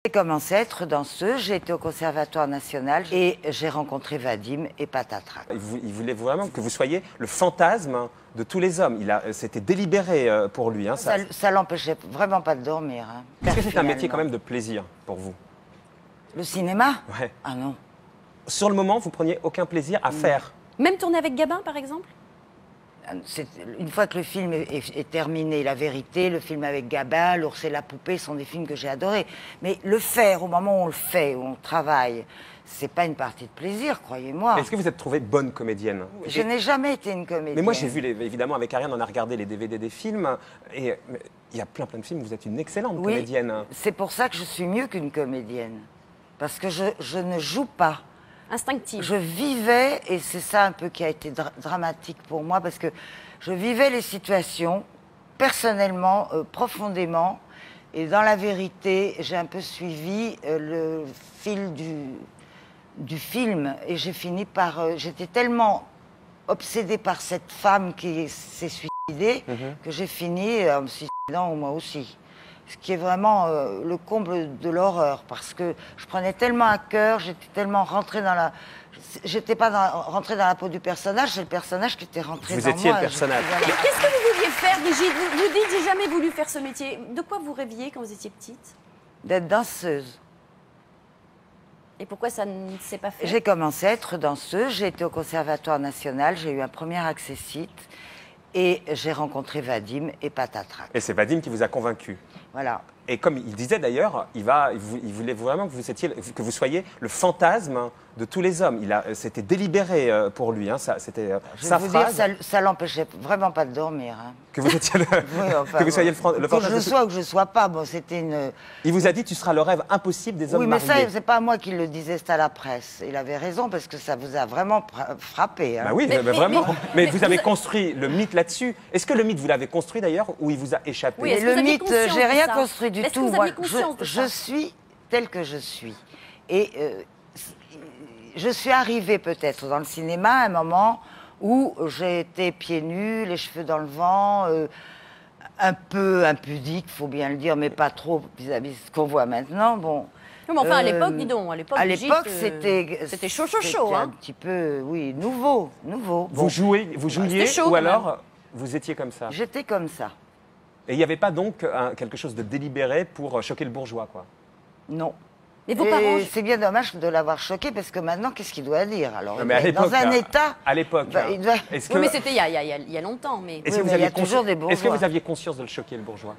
J'ai commencé à être danseuse, j'ai été au Conservatoire national et j'ai rencontré Vadim et Patatrac. Il voulait vraiment que vous soyez le fantasme de tous les hommes. C'était délibéré pour lui. Hein, ça l'empêchait vraiment pas de dormir. Hein, Est-ce que c'est un métier quand même de plaisir pour vous? Le cinéma? Ouais. Ah non. Sur le moment, vous preniez aucun plaisir à faire? Même tourner avec Gabin, par exemple? Une fois que le film est terminé, La Vérité, le film avec Gabin, L'Ours et la Poupée sont des films que j'ai adorés. Mais le faire, au moment où on le fait, où on travaille, c'est pas une partie de plaisir, croyez-moi. Est-ce que vous êtes trouvée bonne comédienne? Je n'ai jamais été une comédienne. Mais moi, j'ai vu, évidemment, avec Ariane, on a regardé les DVD des films. Et il y a plein de films où vous êtes une excellente comédienne. C'est pour ça que je suis mieux qu'une comédienne. Parce que je ne joue pas. Instinctive. Je vivais, et c'est ça un peu qui a été dramatique pour moi, parce que je vivais les situations personnellement, profondément, et dans La Vérité, j'ai un peu suivi le fil du film, et j'ai fini par... j'étais tellement obsédée par cette femme qui s'est suicidée, que j'ai fini en me suicidant moi aussi. Ce qui est vraiment le comble de l'horreur, parce que je prenais tellement à cœur, j'étais tellement rentrée dans la... J'étais pas rentrée dans la peau du personnage, c'est le personnage qui était rentré dans moi. Vous étiez le personnage. Qu'est-ce que vous vouliez faire, Brigitte? Vous dites, j'ai jamais voulu faire ce métier. De quoi vous rêviez quand vous étiez petite? D'être danseuse. Et pourquoi ça ne s'est pas fait? J'ai commencé à être danseuse, j'ai été au Conservatoire national, j'ai eu un premier accessite, et j'ai rencontré Vadim et Patatrac. Et c'est Vadim qui vous a convaincu. Voilà. Et comme il disait d'ailleurs, il voulait vraiment que vous soyez le fantasme de tous les hommes. C'était délibéré pour lui. Hein, c'était sa phrase. Dire, ça l'empêchait vraiment pas de dormir. Hein. Que vous étiez que vous soyez le fantasme. Que je sois ou que je sois pas, bon, c'était une... Il vous a dit, tu seras le rêve impossible des hommes mariés. Oui, mais ça, c'est pas moi qui le disais, c'est à la presse. Il avait raison, parce que ça vous a vraiment frappé. Hein. Bah oui, vraiment. Mais vous avez construit le mythe là-dessus. Est-ce que le mythe, vous l'avez construit d'ailleurs, ou il vous a échappé? Oui, le mythe, j'ai rien construit du tout. Moi, je suis telle que je suis. Et je suis arrivée peut-être dans le cinéma à un moment où j'ai été pieds nus, les cheveux dans le vent, un peu impudique, faut bien le dire, mais pas trop vis-à-vis de ce qu'on voit maintenant. Bon. Mais enfin, à l'époque, dis donc, à l'époque, c'était chaud, hein. Un petit peu, oui, nouveau. Vous jouiez, chaud, ou alors vous étiez comme ça? J'étais comme ça. Et il n'y avait pas donc quelque chose de délibéré pour choquer le bourgeois, quoi? Non. Mais vos parents... C'est bien dommage de l'avoir choqué, parce que maintenant, qu'est-ce qu'il doit dire? Alors, mais à l'époque, dans un état... À l'époque... il doit... Oui, mais c'était il y a longtemps. Mais... Est-ce que il y a toujours des bourgeois. Est-ce que vous aviez conscience de le choquer, le bourgeois?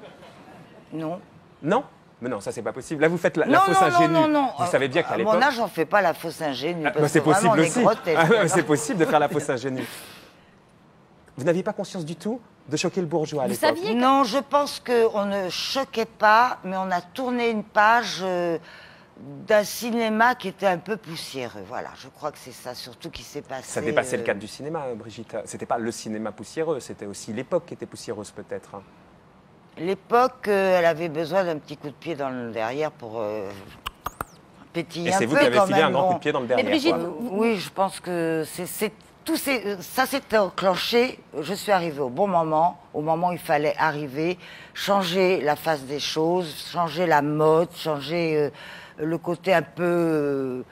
Non. Non? Mais non, ça c'est pas possible. Là, vous faites la fausse ingénue. Non. Vous savez bien qu'à l'époque... À mon âge, on ne fait pas la fausse ingénue. C'est possible aussi. Ah, c'est possible de faire la fausse ingénue. Vous n'aviez pas conscience du tout de choquer le bourgeois à l'époque? Non, je pense qu'on ne choquait pas, mais on a tourné une page d'un cinéma qui était un peu poussiéreux. Voilà, je crois que c'est ça surtout qui s'est passé. Ça dépassait le cadre du cinéma, Brigitte. C'était pas le cinéma poussiéreux, c'était aussi l'époque qui était poussiéreuse peut-être. L'époque, elle avait besoin d'un petit coup de pied dans le derrière pour pétiller un peu. Et c'est vous qui avez filé un grand coup de pied dans le derrière. Mais Brigitte, oui, je pense que ça s'est enclenché. Je suis arrivée au bon moment, au moment où il fallait arriver, changer la face des choses, changer la mode, changer le côté un peu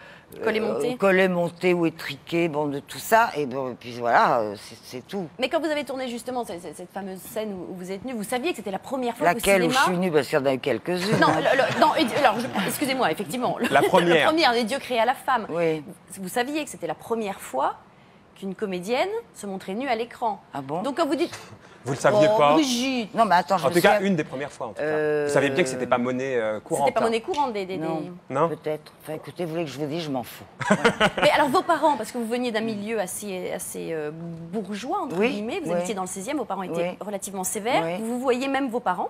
collé monté ou étriqué, bon, de tout ça. Et puis voilà, c'est tout. Mais quand vous avez tourné justement cette fameuse scène où vous êtes nus, vous saviez que c'était la première fois Laquelle au cinéma... où je suis nue, parce qu'il y en a eu quelques-unes. Non, alors, excusez-moi, effectivement. La première. La première, les dieux créés à la femme. Oui. Vous saviez que c'était la première fois qu'une comédienne se montrait nue à l'écran. Ah bon? Donc quand vous dites... Vous le saviez pas? Brigitte. Non, mais attends, En tout cas, une des premières fois, en tout cas. Vous saviez bien que c'était pas monnaie courante. C'était pas monnaie courante Non, peut-être. Enfin, écoutez, vous voulez que je vous dise, je m'en fous. Mais alors, vos parents, parce que vous veniez d'un milieu assez bourgeois, entre guillemets, vous habitiez dans le 16e, vos parents étaient relativement sévères. Oui. Vous voyez même vos parents?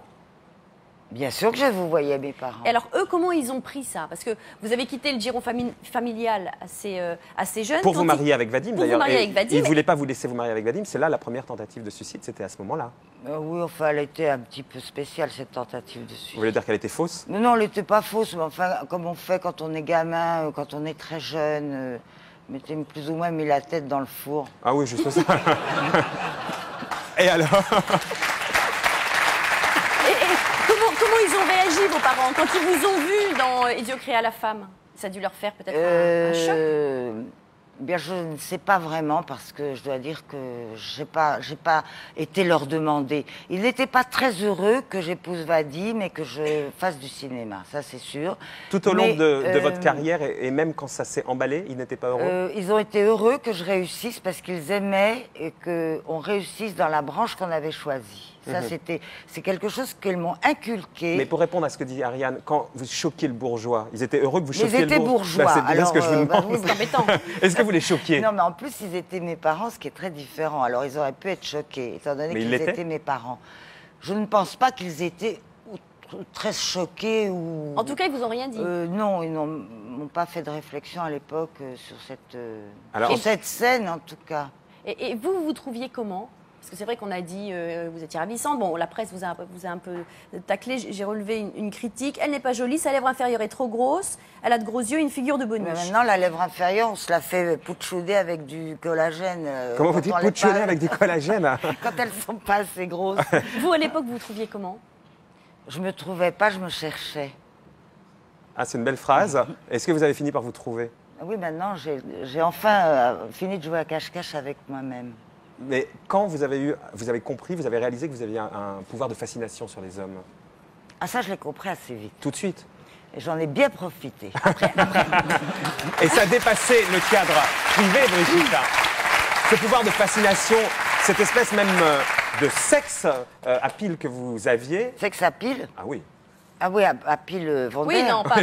Bien sûr que je vous voyais, mes parents. Et alors, eux, comment ils ont pris ça? Parce que vous avez quitté le giron familial assez jeune. Pour vous marier avec Vadim, d'ailleurs. Pour vous marier avec Vadim. Il ne voulait pas vous laisser vous marier avec Vadim. C'est là la première tentative de suicide, c'était à ce moment-là. Oui, enfin, elle était un petit peu spéciale, cette tentative de suicide. Vous voulez dire qu'elle était fausse? Mais non, elle n'était pas fausse, mais enfin, comme on fait quand on est gamin, quand on est très jeune, mettez plus ou moins mis la tête dans le four. Ah oui, juste ça. Et alors? Comment ils ont réagi, vos parents quand ils vous ont vu dans Idiocréa la femme? Ça a dû leur faire peut-être un choc. Bien, je ne sais pas vraiment parce que je dois dire que j'ai pas été leur demander. Ils n'étaient pas très heureux que j'épouse Vadim et que je fasse du cinéma, ça c'est sûr. Tout au long de votre carrière et même quand ça s'est emballé, ils n'étaient pas heureux? Ils ont été heureux que je réussisse parce qu'ils aimaient et qu'on réussisse dans la branche qu'on avait choisie. Ça, c'est quelque chose qu'ils m'ont inculqué. Mais pour répondre à ce que dit Ariane, quand vous choquiez le bourgeois, ils étaient heureux que vous choquiez le bourgeois? Ils étaient bourgeois. Bah, c'est bien ce que je vous demande. Oui, c'est embêtant. Est-ce que vous les choquiez? Non, mais en plus, ils étaient mes parents, ce qui est très différent. Alors, ils auraient pu être choqués, étant donné qu'ils étaient mes parents. Je ne pense pas qu'ils étaient très choqués ou... En tout cas, ils vous ont rien dit? Non, ils n'ont pas fait de réflexion à l'époque sur sur cette scène, en tout cas. Et vous, vous trouviez comment? Parce que c'est vrai qu'on a dit vous étiez ravissante. Bon, la presse vous a un peu taclé. J'ai relevé une critique. Elle n'est pas jolie, sa lèvre inférieure est trop grosse. Elle a de gros yeux, une figure de bonus. Mais maintenant, la lèvre inférieure, on se la fait pouchouder avec du collagène. Comment vous dites pouchouder avec du collagène? Quand elles sont pas assez grosses. Vous, à l'époque, vous trouviez comment? Je me trouvais pas, je me cherchais. Ah, c'est une belle phrase. Est-ce que vous avez fini par vous trouver? Oui, maintenant, j'ai enfin fini de jouer à cache-cache avec moi-même. Mais quand vous avez compris, vous avez réalisé que vous aviez un pouvoir de fascination sur les hommes? Ah, ça, je l'ai compris assez vite. Tout de suite? Et j'en ai bien profité. Et ça dépassait le cadre privé, Brigitte. Ce pouvoir de fascination, cette espèce même de sexe à pile que vous aviez. Sexe à pile? Ah oui. Ah oui, à pile Vendée. Oui, non, pas.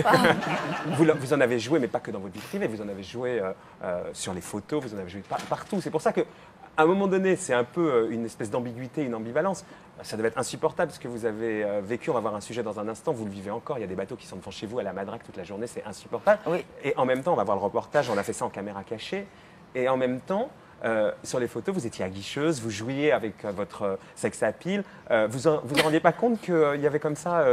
Vous en avez joué, mais pas que dans votre vie privée. Vous en avez joué sur les photos, vous en avez joué partout. C'est pour ça que à un moment donné, c'est un peu une espèce d'ambiguïté, une ambivalence. Ça devait être insupportable ce que vous avez vécu. On va voir un sujet dans un instant. Vous le vivez encore. Il y a des bateaux qui sont devant chez vous à la Madrague toute la journée. C'est insupportable. Oui. Et en même temps, on va voir le reportage. On a fait ça en caméra cachée. Et en même temps, sur les photos, vous étiez aguicheuse. Vous jouiez avec votre sexe à pile. Vous en rendiez pas compte qu'il y avait comme ça...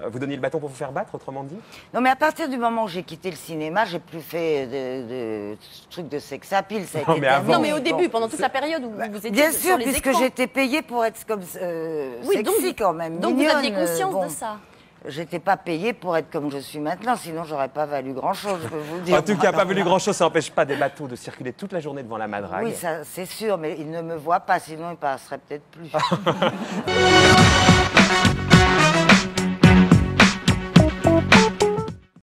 vous donniez le bâton pour vous faire battre, autrement dit? Non, mais à partir du moment où j'ai quitté le cinéma, j'ai plus fait de trucs de sexe à pile. Ça a été mais non, mais au début, pendant toute la période où vous étiez bien sur sûr, les puisque écrans. j'étais payée pour être comme oui, sexy quand même. Donc mignonne, vous aviez conscience de ça? J'étais pas payée pour être comme je suis maintenant, sinon j'aurais pas valu grand-chose, je peux vous le dire. En tout cas, pas valu grand-chose, ça n'empêche pas des bateaux de circuler toute la journée devant la Madrague. Oui, ça, c'est sûr, mais ils ne me voient pas, sinon ils passeraient peut-être plus.